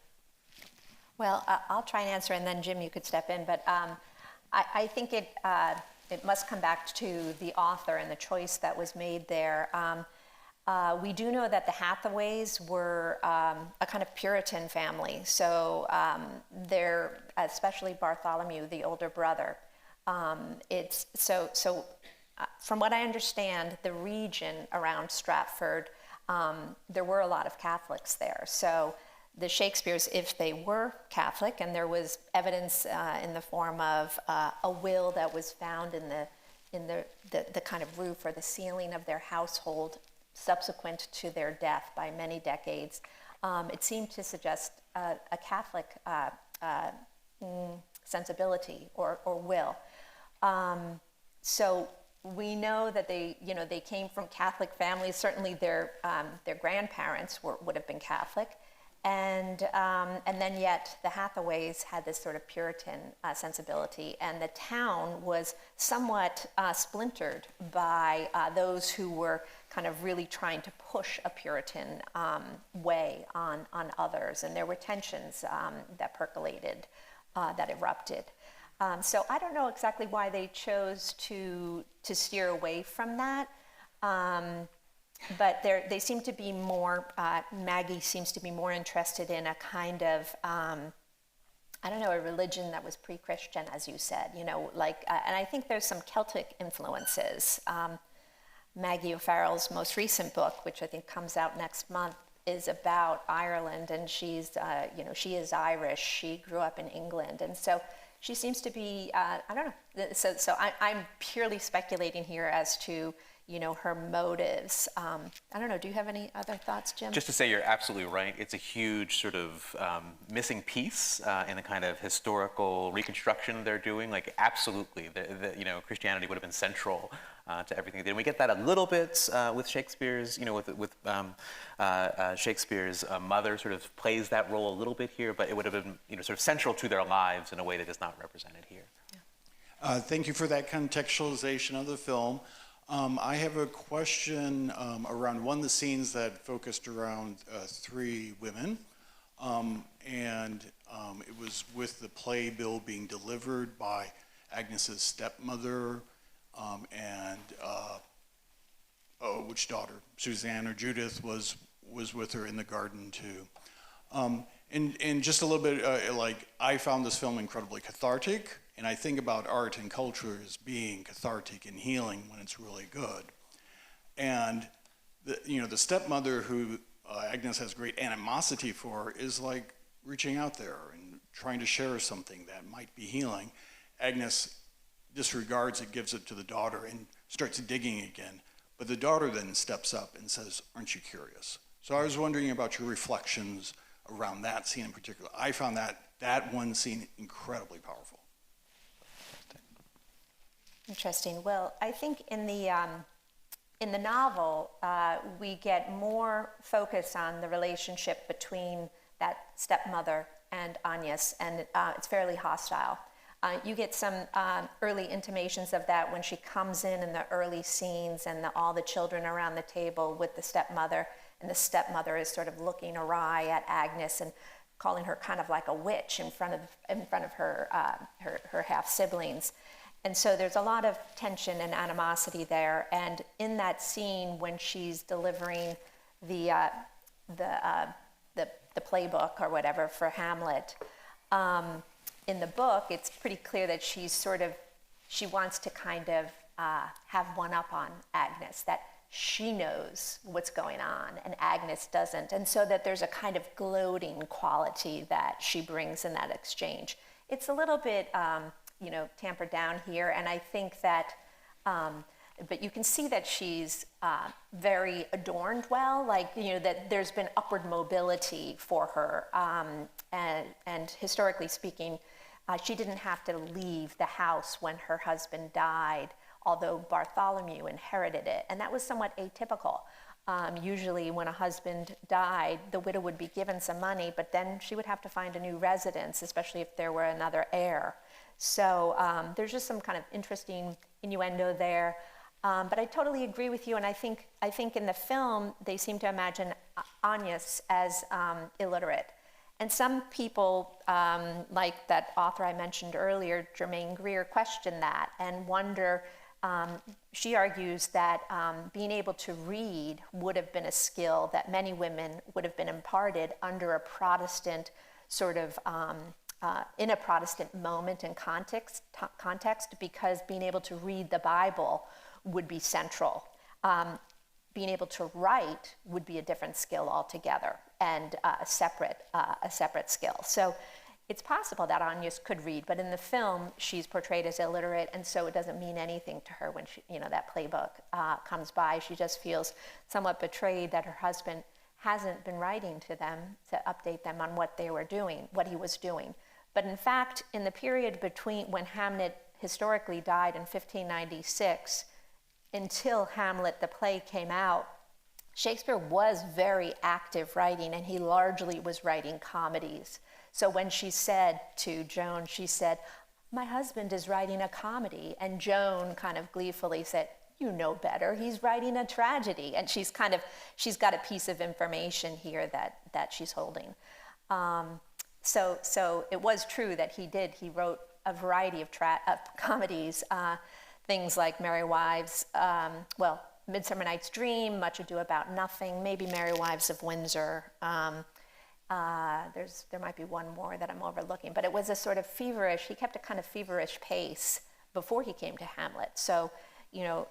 Well, I'll try and answer, and then Jim, you could step in. But I think it must come back to the author and the choice that was made there. We do know that the Hathaways were a kind of Puritan family. So they're, especially Bartholomew, the older brother. From what I understand, the region around Stratford, there were a lot of Catholics there. So the Shakespeares, if they were Catholic, and there was evidence in the form of a will that was found in the kind of roof or the ceiling of their household subsequent to their death by many decades, it seemed to suggest a Catholic sensibility or will. So we know that they came from Catholic families. Certainly their grandparents would have been Catholic. And then yet the Hathaways had this sort of Puritan sensibility, and the town was somewhat splintered by those who were kind of really trying to push a Puritan way on others, and there were tensions that percolated, that erupted. So I don't know exactly why they chose to steer away from that. but they seem to be more, Maggie seems to be more interested in a kind of, I don't know, a religion that was pre-Christian, as you said, you know, like, and I think there's some Celtic influences. Maggie O'Farrell's most recent book, which I think comes out next month, is about Ireland, and she's, you know, she is Irish. She grew up in England, and so she seems to be, I don't know. So I'm purely speculating here as to, you know, her motives. I don't know. Do you have any other thoughts, Jim? Just to say, you're absolutely right. It's a huge sort of missing piece in a kind of historical reconstruction they're doing. Like, absolutely, you know, Christianity would have been central to everything they did. And we get that a little bit with Shakespeare's, you know, with Shakespeare's mother sort of plays that role a little bit here, but it would have been, you know, sort of central to their lives in a way that is not represented here. Yeah. Thank you for that contextualization of the film. I have a question around one of the scenes that focused around three women, and it was with the playbill being delivered by Agnes's stepmother and which daughter? Suzanne or Judith was with her in the garden too. And just a little bit, like, I found this film incredibly cathartic, and I think about art and culture as being cathartic and healing when it's really good. And the stepmother who Agnes has great animosity for is like reaching out there and trying to share something that might be healing. Agnes disregards it, gives it to the daughter, and starts digging again. But the daughter then steps up and says, "Aren't you curious?" So I was wondering about your reflections around that scene in particular. I found that one scene incredibly powerful. Interesting. Well, I think in the novel, we get more focus on the relationship between that stepmother and Agnes, and it's fairly hostile. You get some early intimations of that when she comes in the early scenes, and all the children around the table with the stepmother, and the stepmother is sort of looking awry at Agnes and calling her kind of like a witch in front of her half siblings. And so there's a lot of tension and animosity there. And in that scene, when she's delivering the playbook or whatever for Hamlet, in the book, it's pretty clear that she wants to kind of have one up on Agnes, that she knows what's going on and Agnes doesn't. And so that there's a kind of gloating quality that she brings in that exchange. It's a little bit, tampered down here. And I think that, but you can see that she's very adorned well, like, that there's been upward mobility for her. And historically speaking, she didn't have to leave the house when her husband died, although Bartholomew inherited it. And that was somewhat atypical. Usually when a husband died, the widow would be given some money, but then she would have to find a new residence, especially if there were another heir. So there's just some kind of interesting innuendo there. But I totally agree with you, and I think in the film, they seem to imagine Agnes as illiterate. And some people, like that author I mentioned earlier, Germaine Greer, question that and wonder, she argues that being able to read would have been a skill that many women would have been imparted under a Protestant sort of, in a Protestant moment and context, because being able to read the Bible would be central. Being able to write would be a different skill altogether, and a separate skill. So it's possible that Agnes could read, but in the film, she's portrayed as illiterate, and so it doesn't mean anything to her when that playbook comes by. She just feels somewhat betrayed that her husband hasn't been writing to them to update them on what he was doing. But in fact, in the period between when Hamnet historically died in 1596 until Hamlet the play came out, Shakespeare was very active writing, and he largely was writing comedies. So when she said to Joan, she said, "My husband is writing a comedy," and Joan kind of gleefully said, "You know better, he's writing a tragedy." And she's got a piece of information here that she's holding. So it was true that he wrote a variety of comedies, things like Merry Wives, Midsummer Night's Dream, Much Ado About Nothing, maybe Merry Wives of Windsor. There might be one more that I'm overlooking, but it was a sort of feverish, he kept a kind of feverish pace before he came to Hamlet. So,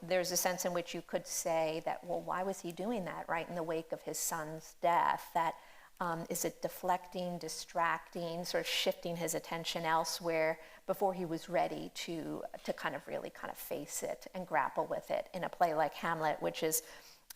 there's a sense in which you could say that, well, why was he doing that right in the wake of his son's death? That is it deflecting, distracting, sort of shifting his attention elsewhere before he was ready to kind of really kind of face it and grapple with it in a play like Hamlet, which is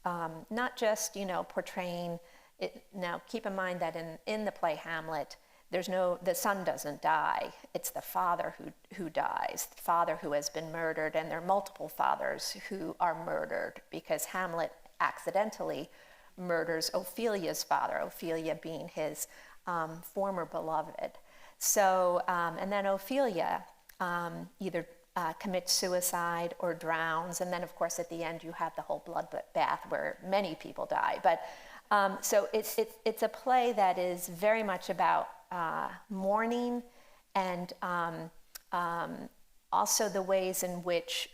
not just, portraying it. Now, keep in mind that in the play Hamlet, the son doesn't die. It's the father who dies, the father who has been murdered, and there are multiple fathers who are murdered because Hamlet accidentally murders Ophelia's father, Ophelia being his former beloved. So, and then Ophelia either commits suicide or drowns, and then of course at the end you have the whole bloodbath where many people die. But so it's a play that is very much about mourning and also the ways in which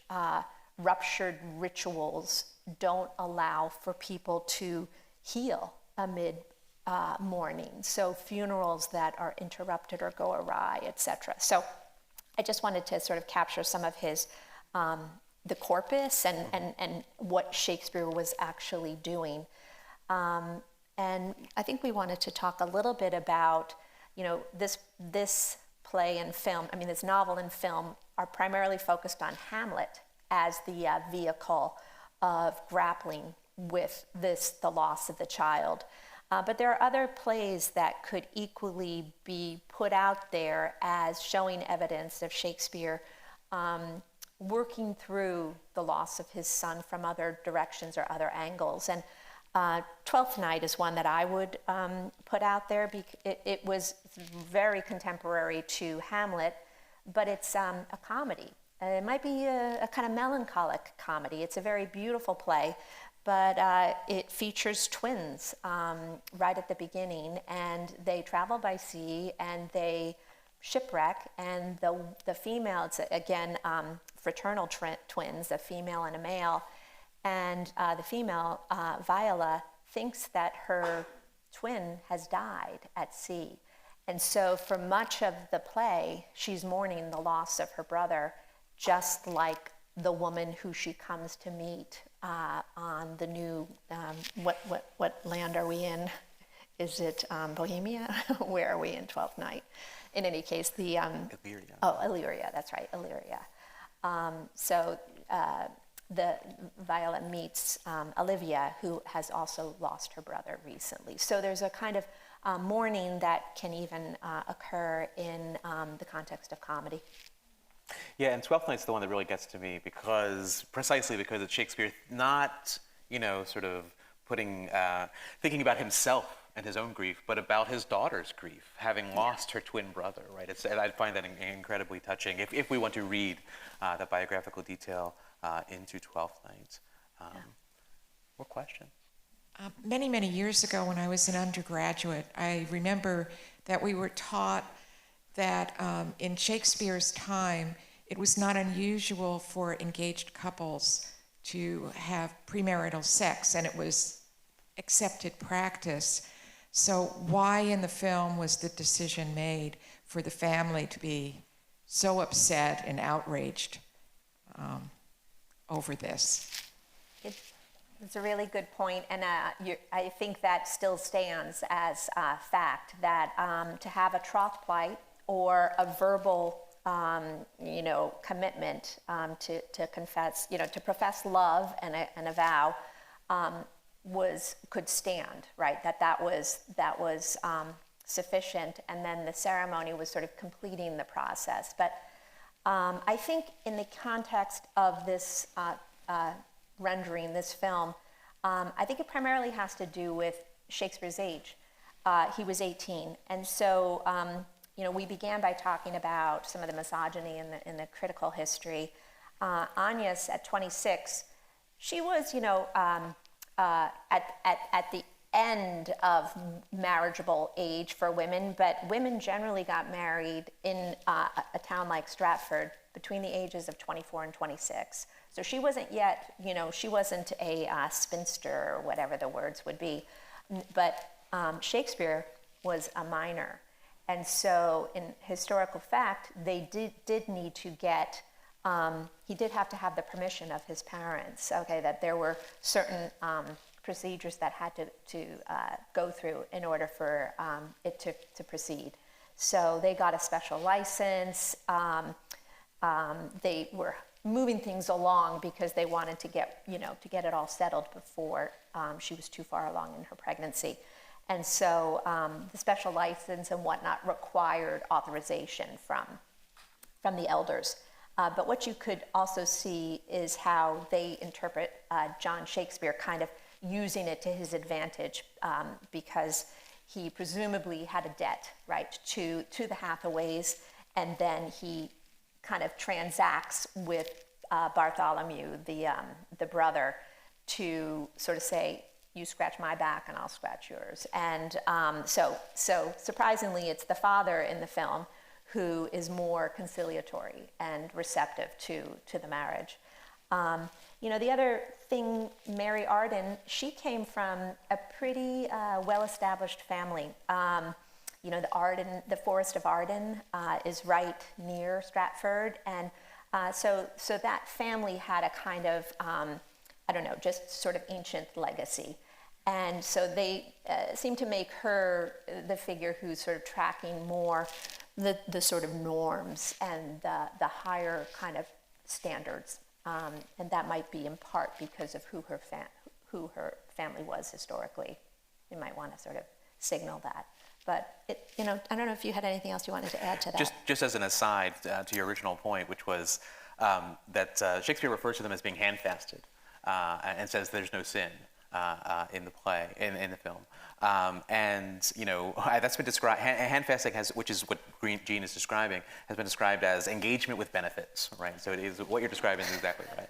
ruptured rituals don't allow for people to heal amid mourning. So funerals that are interrupted or go awry, etc. So I just wanted to sort of capture some of his, the corpus and what Shakespeare was actually doing. And I think we wanted to talk a little bit about, this play and film, this novel and film are primarily focused on Hamlet as the vehicle of grappling with the loss of the child. But there are other plays that could equally be put out there as showing evidence of Shakespeare working through the loss of his son from other directions or other angles. And Twelfth Night is one that I would put out there. It was very contemporary to Hamlet, but it's a comedy. It might be a kind of melancholic comedy. It's a very beautiful play, but it features twins right at the beginning, and they travel by sea and they shipwreck, and the female, it's again fraternal twins, a female and a male, and the female, Viola, thinks that her twin has died at sea. And so for much of the play, she's mourning the loss of her brother, just like the woman who she comes to meet on the new, what land are we in? Is it Bohemia? Where are we in Twelfth Night? In any case, the... Illyria. Oh, Illyria, that's right, Illyria. So the Viola meets Olivia, who has also lost her brother recently. So there's a kind of mourning that can even occur in the context of comedy. Yeah, and Twelfth Night's the one that really gets to me precisely because it's Shakespeare not, sort of thinking about himself and his own grief, but about his daughter's grief, having lost her twin brother, right? I find that incredibly touching if we want to read the biographical detail into Twelfth Night. More questions? Many, many years ago when I was an undergraduate, I remember that we were taught that in Shakespeare's time, it was not unusual for engaged couples to have premarital sex, and it was accepted practice. So why in the film was the decision made for the family to be so upset and outraged over this? It's a really good point, and I think that still stands as a fact, that to have a troth plight or a verbal, commitment to confess, to profess love and a vow, could stand, right? That was sufficient, and then the ceremony was sort of completing the process. But I think in the context of this rendering, this film, I think it primarily has to do with Shakespeare's age. He was 18, and so we began by talking about some of the misogyny in the critical history. Agnes, at 26, she was, at end of marriageable age for women, but women generally got married in a town like Stratford between the ages of 24 and 26. So she wasn't yet, she wasn't a spinster or whatever the words would be, but Shakespeare was a minor. And so in historical fact, they did need to get, he did have to have the permission of his parents, okay, that there were certain procedures that had to go through in order for it to proceed. So they got a special license. They were moving things along because they wanted to get, to get it all settled before she was too far along in her pregnancy. And so the special license and whatnot required authorization from the elders. But what you could also see is how they interpret John Shakespeare kind of using it to his advantage because he presumably had a debt, right, to the Hathaways, and then he kind of transacts with Bartholomew, the brother, to sort of say, you scratch my back and I'll scratch yours. And so surprisingly, it's the father in the film who is more conciliatory and receptive to the marriage. The other thing, Mary Arden, she came from a pretty well-established family. The Forest of Arden is right near Stratford, and so that family had a kind of, just sort of ancient legacy. And so they seem to make her the figure who's sort of tracking more the sort of norms and the higher kind of standards. And that might be in part because of who her family was historically. You might want to sort of signal that. But I don't know if you had anything else you wanted to add to that. Just as an aside to your original point, which was that Shakespeare refers to them as being handfasted and says there's no sin in the play, in the film. That's been described, handfasting which is what Jean is describing, has been described as engagement with benefits, right? So it is, what you're describing is exactly right.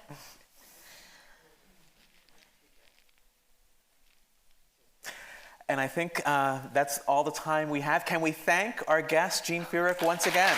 And I think that's all the time we have. Can we thank our guest, Jean Feerick, once again?